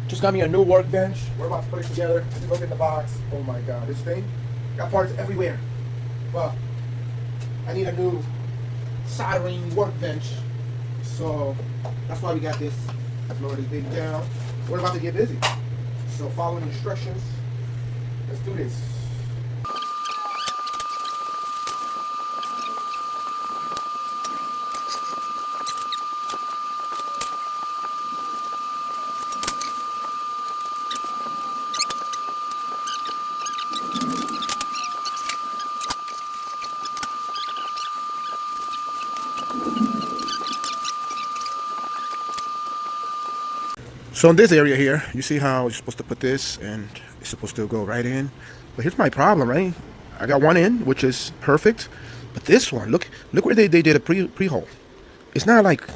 Just got me a new workbench. We're about to put it together. Look in the box. Oh my god, this thing got parts everywhere. But I need a new soldering workbench. So that's why we got this. Let's lower this baby down. We're about to get busy. So following instructions. Let's do this. So in this area here, you see how you're supposed to put this and it's supposed to go right in. But here's my problem, right? I got one in, which is perfect. But this one, look where they did a pre-hole. It's not like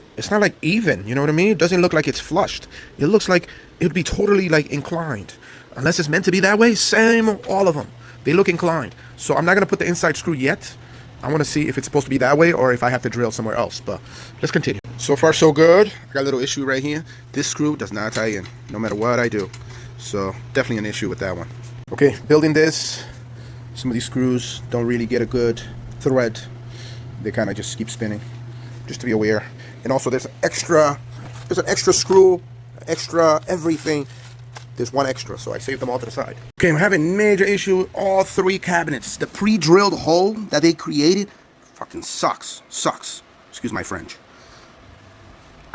even, you know what I mean? It doesn't look like it's flushed. It looks like it would be totally like inclined. Unless it's meant to be that way, same all of them. They look inclined. So I'm not gonna put the inside screw yet. I wanna see if it's supposed to be that way or if I have to drill somewhere else, but let's continue. So far so good. I got a little issue right here. This screw does not tie in, no matter what I do. So definitely an issue with that one. Okay, building this. Some of these screws don't really get a good thread. They kind of just keep spinning, just to be aware. And also there's an extra screw, extra everything. There's one extra, so I saved them all to the side. Okay, I'm having major issue with all three cabinets. The pre-drilled hole that they created fucking sucks. Excuse my French.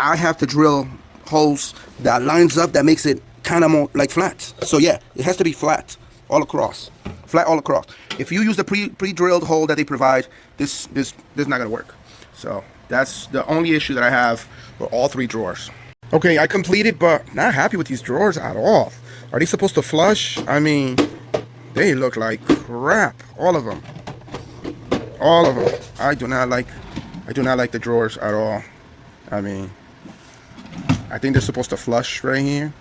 I have to drill holes that lines up, that makes it kind of more like flat. So yeah, it has to be flat all across. Flat all across. If you use the pre-drilled hole that they provide, this not gonna work. So that's the only issue that I have for all three drawers. Okay, I completed, but not happy with these drawers at all. Are they supposed to flush? I mean, they look like crap. All of them. All of them. I do not like the drawers at all. I mean, I think they're supposed to flush right here.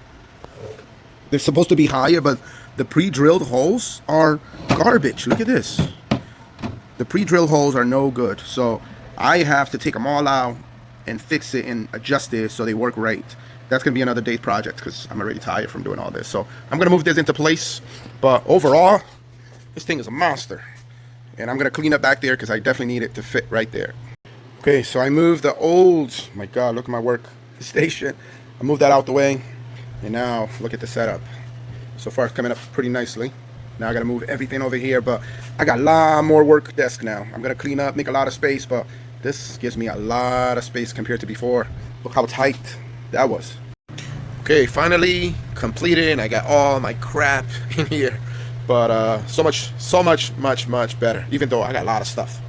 They're supposed to be higher, but the pre-drilled holes are garbage. Look at this. The pre-drilled holes are no good. So I have to take them all out and fix it and adjust it so they work right. That's going to be another day's project because I'm already tired from doing all this. So I'm going to move this into place. But overall, this thing is a monster. And I'm going to clean up back there because I definitely need it to fit right there. Okay, so I moved the old, my God, look at my work station. I moved that out the way. And now look at the setup. So far it's coming up pretty nicely. Now I got to move everything over here. But I got a lot more work desk now. I'm going to clean up, make a lot of space. But this gives me a lot of space compared to before. Look how tight that was. Okay, finally completed, and I got all my crap in here. But so much better, even though I got a lot of stuff.